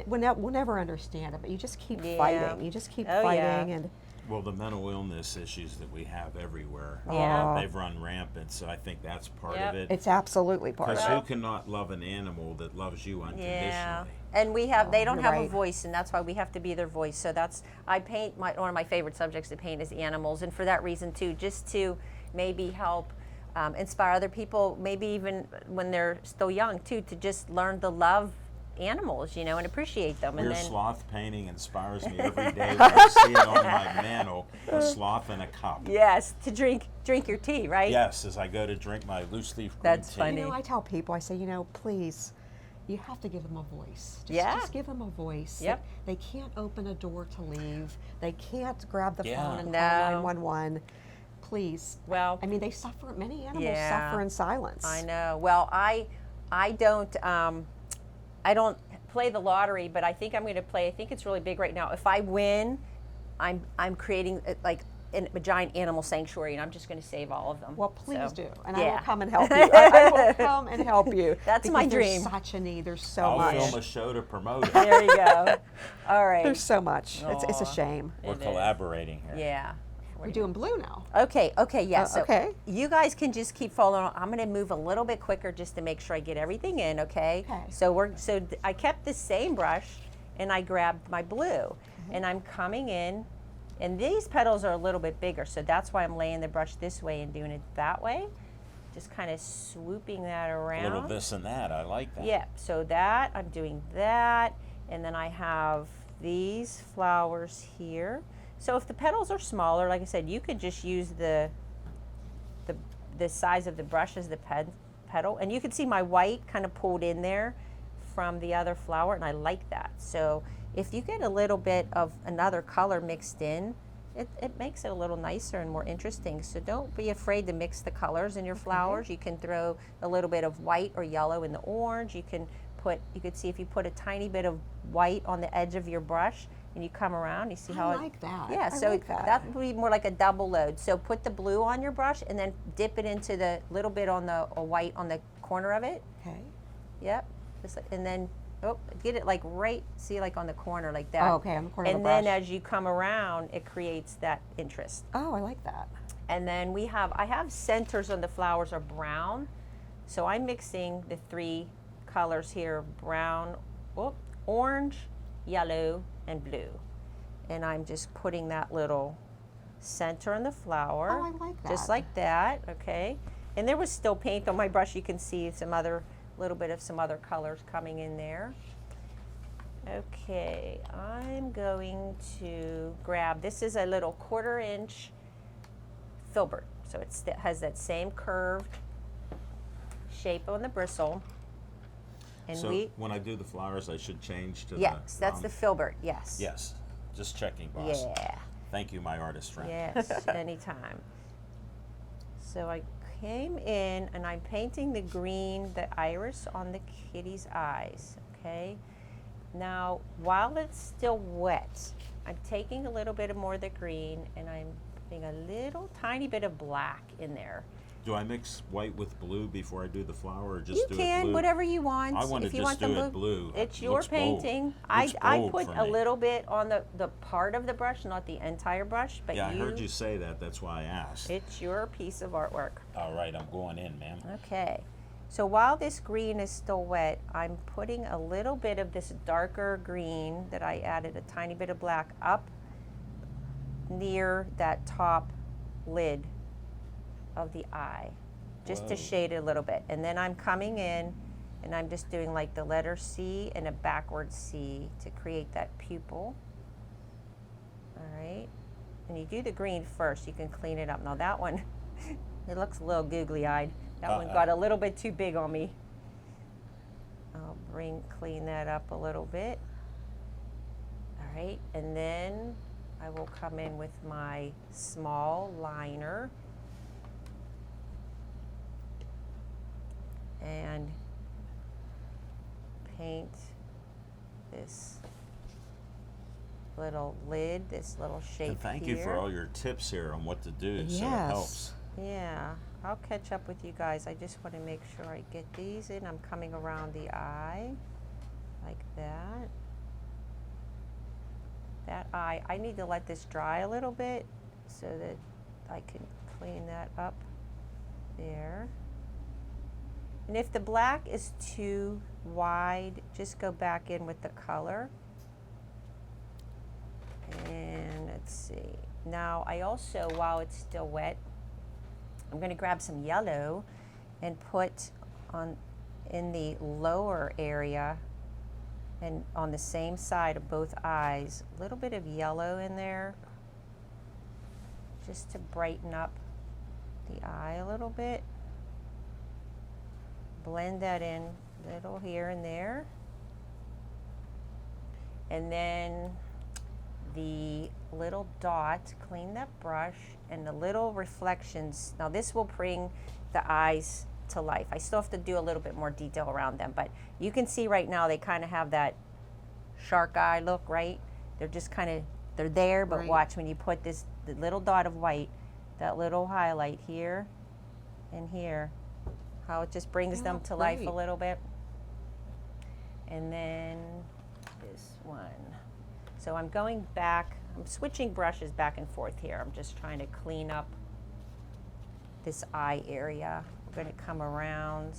we'll never understand it, but you just keep fighting. You just keep fighting, and Well, the mental illness issues that we have everywhere, Yeah. they've run rampant, so I think that's part Yep. of it. It's absolutely part of Because it. who cannot love an animal that loves you unconditionally? Yeah, and they don't you're have a right. voice, and that's why we have to be their voice. So I paint, one of my favorite subjects to paint is animals, and for that reason too, just to maybe help inspire other people, maybe even when they're still young too, to just learn to love animals, and appreciate them. Your And then, sloth painting inspires me every day when I see it on my mantle, a sloth in a cup. yes, to drink your tea, right? Yes, as I go to drink my loose leaf green That's tea. funny. I tell people, I say, please, you have to give them a voice. Yeah. Just give them a voice. Yep. They can't open a door to leave. They can't grab the Yeah. phone and No. call 911. Please. Well, I mean, they suffer. Many animals Yeah. suffer in silence. I know. Well, I don't play the lottery, but I think I'm going to play. I think it's really big right now. If I win, I'm creating like a giant animal sanctuary, and I'm just going to save all of them. Well, please So, do, and I yeah. will come and help you. I will come and help you. That's my because dream. There's such a need. There's so I'll much. film a show to promote it. There you go. All right. There's so much. It's a Aw. shame. We're It is. collaborating here. Yeah. We're doing blue now. Okay, yeah. So okay. you guys can just keep following. I'm going to move a little bit quicker just to make sure I get everything in, okay? Okay. So I kept the same brush and I grabbed my blue and I'm coming in, and these petals are a little bit bigger, so that's why I'm laying the brush this way and doing it that way. Just kind of swooping that A around. little this and that. I like that. Yeah, so that, I'm doing that, and then I have these flowers here. So if the petals are smaller, like I said, you could just use the size of the brush as the petal, and you can see my white kind of pulled in there from the other flower, and I like that. So if you get a little bit of another color mixed in, it makes it a little nicer and more interesting. So don't be afraid to mix the colors in your flowers. You can throw a little bit of white or yellow in the orange. You could see if you put a tiny bit of white on the edge of your brush and you come around, you see how I like that. Yeah, I so like that. that would be more like a double load. So put the blue on your brush and then dip it into the little bit on the white on the corner of it. Okay. Yep. Just like, and then get it like right, see, like on the corner like that. Oh, okay, on the corner of the And brush. then as you come around, it creates that interest. Oh, I like that. And then I have centers on the flowers are brown. So I'm mixing the three colors here, brown, orange, yellow, and blue. And I'm just putting that little center on the flower. Oh, I like that. Just like that, okay? And there was still paint on my brush. You can see little bit of some other colors coming in there. Okay, I'm going to grab, this is a little 1/4 inch filbert. So it has that same curved shape on the bristle. And So when I do the flowers, I should change to yes, that's the round- filbert, yes. Yes, just checking, boss. Yeah. Thank you, my artist friend. Yes, anytime. So I came in and I'm painting the green, the iris on the kitty's eyes, okay? Now, while it's still wet, I'm taking a little bit more of the green and I'm putting a little tiny bit of black in there. Do I mix white with blue before I do the flower, or just You do it can, blue? whatever you want. I want to If you just want do them it blue. It's It your looks bold. painting. Looks I bold put for a me. little bit on the part of the brush, not the entire brush, but Yeah, I heard you say that. That's why I asked. it's your piece of artwork. All right, I'm going in, ma'am. Okay, so while this green is still wet, I'm putting a little bit of this darker green that I added a tiny bit of black up near that top lid of the eye, just to Whoa. shade it a little bit. And then I'm coming in and I'm just doing like the letter C and a backward C to create that pupil. All right, and you do the green first, you can clean it up. Now that one, it looks a little googly-eyed. That one got a little bit too big on me. I'll clean that up a little bit. All right, and then I will come in with my small liner and paint this little lid, this little shape And thank here. you for all your tips here on what to do, so it Yes. helps. Yeah, I'll catch up with you guys. I just want to make sure I get these in. I'm coming around the eye like that. that eye. I need to let this dry a little bit so that I can clean that up there. And if the black is too wide, just go back in with the color. And let's see. Now I also, while it's still wet, I'm going to grab some yellow and put on in the lower area and on the same side of both eyes, a little bit of yellow in there just to brighten up the eye a little bit. Blend that in a little here and there. And then the little dot, clean that brush, and the little reflections. Now this will bring the eyes to life. I still have to do a little bit more detail around them, but you can see right now they kind of have that shark eye look, right? They're just kind of, they're there, but Right. watch when you put this, the little dot of white, that little highlight here and here, how it just brings them to life a great. little bit. And then this one. So I'm going back, I'm switching brushes back and forth here. I'm just trying to clean up this eye area. We're going to come around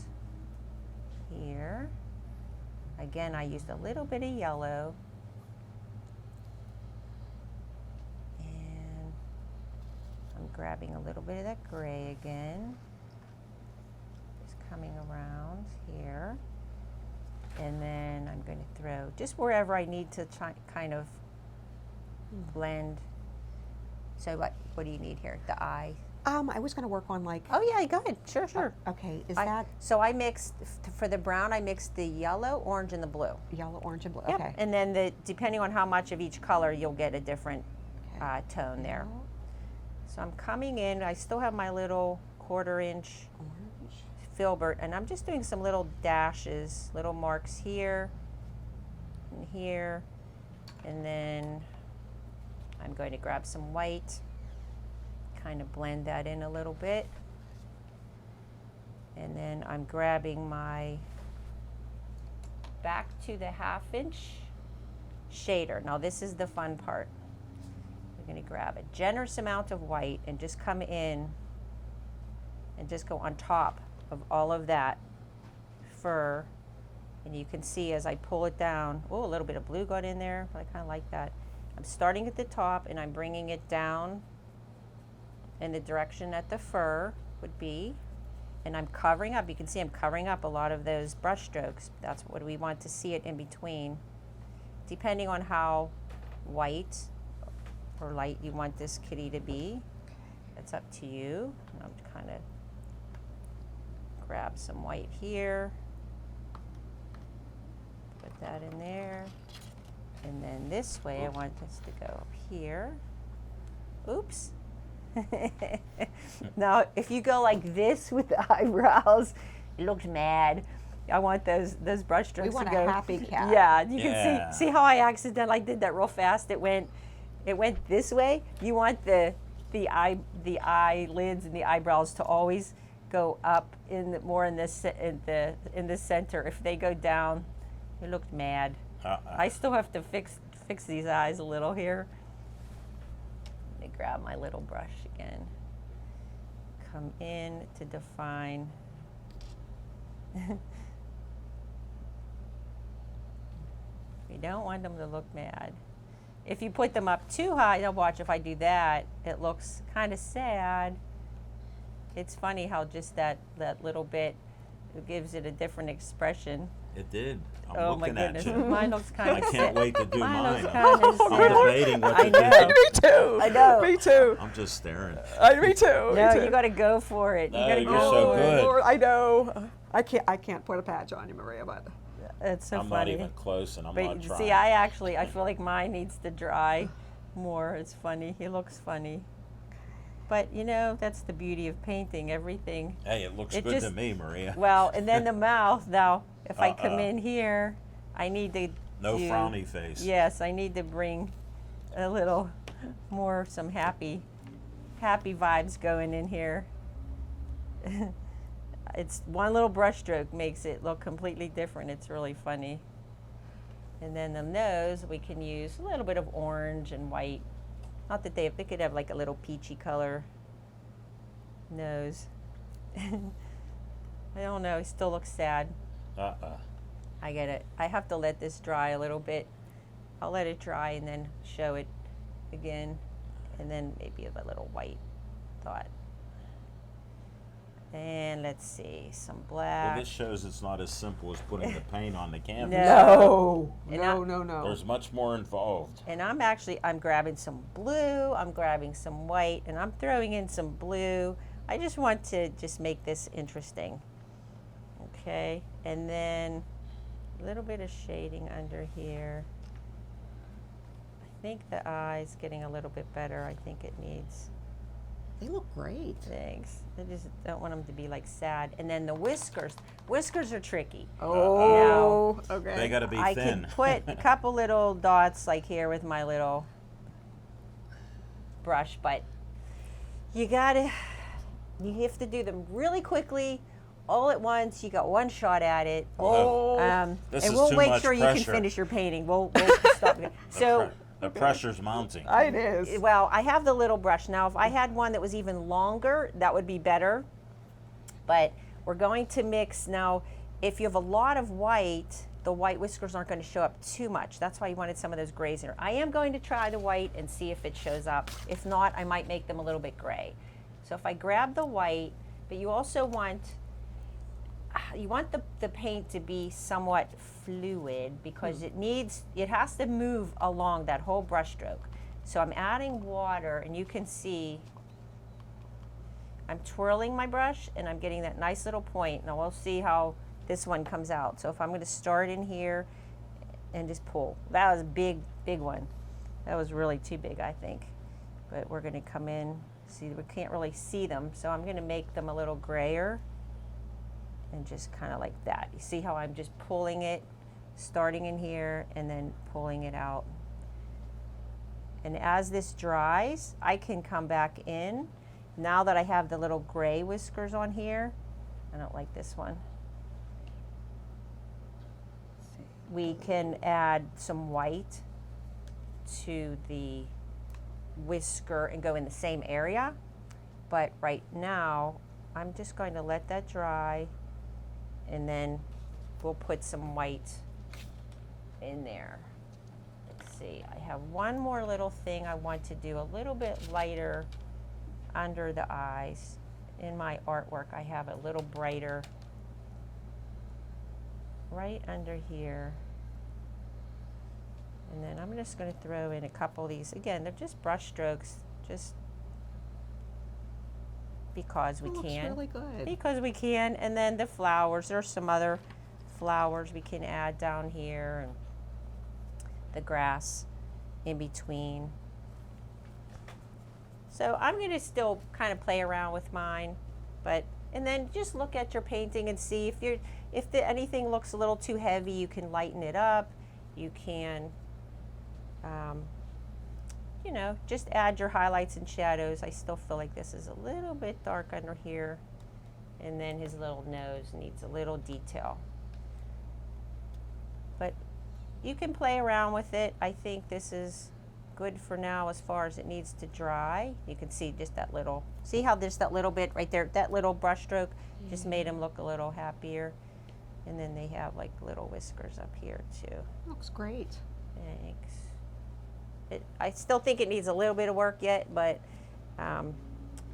here. Again, I used a little bit of yellow. And I'm grabbing a little bit of that gray again. Just coming around here. And then I'm going to throw just wherever I need to try, kind of blend. So what do you need here? The eye. I was going to work on like. Oh yeah, go ahead. Sure, sure. Okay, is that So I mixed, for the brown, I mixed the yellow, orange, and the blue. yellow, orange, and blue? Yep. Okay. And then depending on how much of each color, you'll get a different Okay. tone there. Yellow, So I'm coming in. I still have my little 1/4 inch orange. filbert, and I'm just doing some little dashes, little marks here and here, and then I'm going to grab some white, kind of blend that in a little bit, and then I'm grabbing my back to the 1/2 inch shader. Now this is the fun part. We're going to grab a generous amount of white and just come in and just go on top of all of that fur, and you can see as I pull it down, oh, a little bit of blue got in there, but I kind of like that. I'm starting at the top and I'm bringing it down in the direction that the fur would be, and I'm covering up. You can see I'm covering up a lot of those brush strokes. That's what we want to see it in between, depending on how white or light you want this kitty to be. It's up to you. And I'm kind of grab some white here, put that in there, and then this way I want this to go up here. Oops. Now if you go like this with the eyebrows, it looks mad. I want those brush strokes want to a go. happy cat. Yeah, you Yeah. can see how I accidentally did that real fast. It went this way. You want the eyelids and the eyebrows to always go up more in the center. If they go down, it looked mad. I still have to fix these eyes a little here. Let me grab my little brush again. Come in to define. You don't want them to look mad. If you put them up too high, now watch, if I do that, it looks kind of sad. It's funny how just that little bit, it gives it a different expression. It did. I'm Oh my looking at goodness, you. mine looks kind I of can't wait to do Mine mine. looks kind of I'm sad. debating what I to know. do. Me too. I know. Me too. I'm just staring. Me too. No, you got to go for it. You No, got to you're go so for good. it. Lord, I know. I can't put a patch on you, Maria, but It's so I'm funny. not even close, and I'm But not trying. see, I feel like mine needs to dry more. It's funny. He looks funny. But you know, that's the beauty of painting. Everything. Hey, it looks It good to just- me, Maria. Well, and then the mouth. Now, if I come Uh-uh. in here, I need to No do- frowny face. Yes, I need to bring a little more, some happy vibes going in here. It's one little brush stroke makes it look completely different. It's really funny. And then the nose, we can use a little bit of orange and white. Not that they could have like a little peachy color nose. I don't know, he still looks sad. I get it. I have to let this dry a little bit. I'll let it dry and then show it again. And then maybe a little white dot. And let's see, some black. Well, this shows it's not as simple as putting the paint on the canvas. No, And no. There's much more involved. And I'm grabbing some blue, I'm grabbing some white, and I'm throwing in some blue. I just want to just make this interesting. Okay, and then a little bit of shading under here. I think the eye's getting a little bit better. I think it needs. They look great. Thanks. I just don't want them to be like sad. And then the whiskers. Whiskers are tricky. Oh, okay. They got to be I thin. can put a couple little dots like here with my little brush, but you have to do them really quickly, all at once. You got one shot at it. This and is we'll too make much sure you pressure. can finish your painting. We'll stop. So. The pressure's mounting. It is. Well, I have the little brush. Now, if I had one that was even longer, that would be better. But we're going to mix. Now, if you have a lot of white, the white whiskers aren't going to show up too much. That's why you wanted some of those grays in there. I am going to try the white and see if it shows up. If not, I might make them a little bit gray. So if I grab the white, but you also want the paint to be somewhat fluid because it has to move along that whole brush stroke. So I'm adding water, and you can see I'm twirling my brush and I'm getting that nice little point. Now we'll see how this one comes out. So if I'm going to start in here and just pull. That was a big one. That was really too big, I think. But we're going to come in. See, we can't really see them, so I'm going to make them a little grayer. And just kind of like that. You see how I'm just pulling it, starting in here, and then pulling it out. And as this dries, I can come back in. Now that I have the little gray whiskers on here, I don't like this one. We can add some white to the whisker and go in the same area. But right now, I'm just going to let that dry. And then we'll put some white in there. Let's see, I have one more little thing I want to do a little bit lighter under the eyes. In my artwork, I have a little brighter right under here. And then I'm just going to throw in a couple of these. Again, they're just brush strokes, just because we can. Looks really good. Because we can. And then the flowers, there's some other flowers we can add down here, and the grass in between. So I'm going to still kind of play around with mine, and then just look at your painting and see if anything looks a little too heavy, you can lighten it up. You can just add your highlights and shadows. I still feel like this is a little bit dark under here. And then his little nose needs a little detail. But you can play around with it. I think this is good for now as far as it needs to dry. You can see just that little, see how there's that little bit right there, that little brush stroke just made him look a little happier. And then they have like little whiskers up here too. Looks great. Thanks. I still think it needs a little bit of work yet, but, and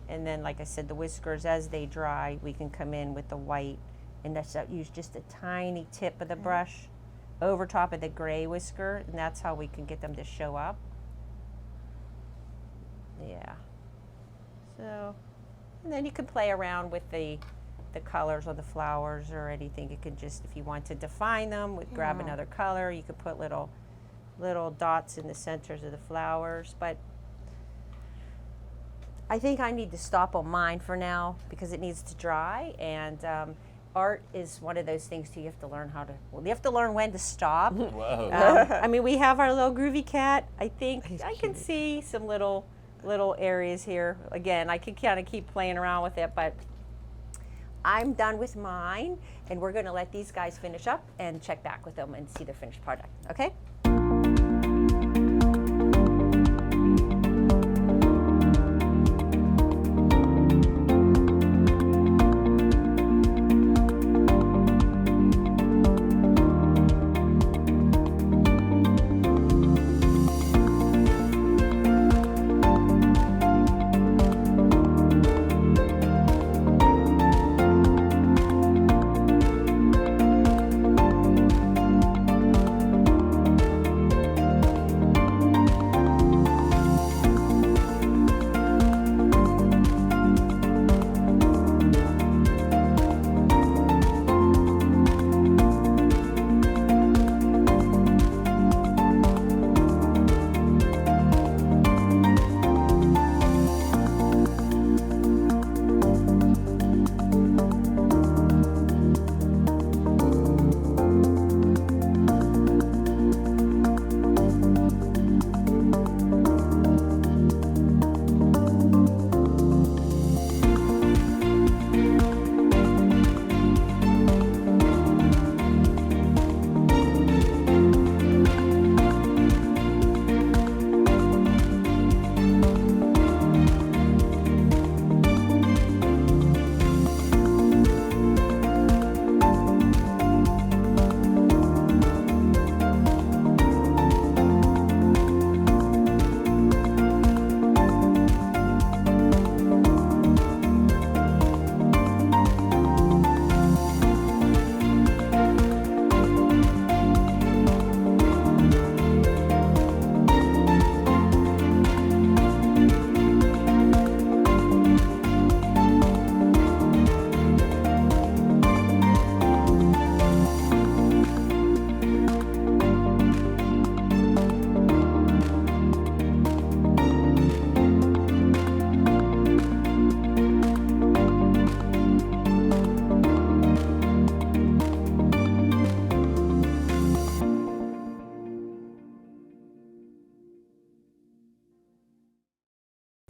then like I said, the whiskers, as they dry, we can come in with the white and use just a tiny tip of the brush over top of the gray whisker, and that's how we can get them to show up. Yeah. So, and then you can play around with the colors or the flowers or anything. You can just, if you want to define them, grab another color. You could put little dots in the centers of the flowers, but I think I need to stop on mine for now because it needs to dry, and art is one of those things too. You have to learn you have to learn when to stop. Whoa. I mean, we have our little Groovy Cat. I think I can see some little areas here. Again, I could kind of keep playing around with it, but I'm done with mine, and we're going to let these guys finish up and check back with them and see their finished product. Okay?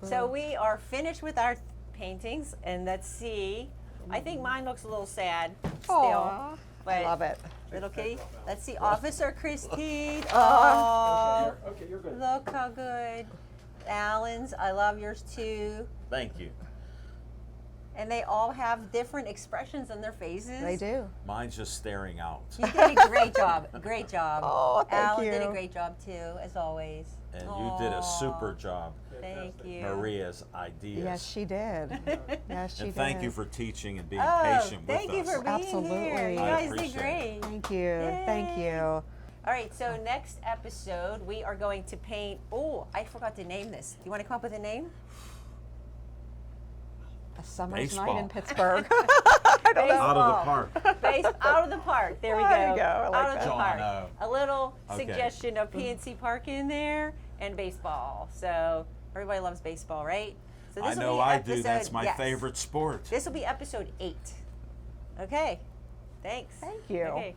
So we are finished with our paintings, and let's see. I think mine looks a little sad still. Aw, But I love it. little kitty. Let's see, Officer Christine. Oh, Okay, you're good. look how good. Alan's, I love yours too. Thank you. And they all have different expressions on their faces. They do. Mine's just staring out. You did a great job. Great job. Oh, thank Alan did a you. great job too, as always. And you did a super job. Thank you. Maria's ideas. Yes, she did. Yes, she And did. thank you for teaching and being Oh, patient with thank us. you for being Absolutely. here. You I guys did appreciate great. it. Thank you. Thank Yay. you. All right, so next episode we are going to paint. Oh, I forgot to name this. Do you want to come up with a name? A summer's Baseball. night in Pittsburgh. I don't know. Out of the park. Based out of the park. There we go. There you go. I like out of that. the park. Johno. A little Okay. suggestion of PNC Park in there and baseball. So everybody loves baseball, right? So I will know be I episode, do. That's my yes. favorite sport. This will be episode 8. Okay. Thanks. Thank you. Okay.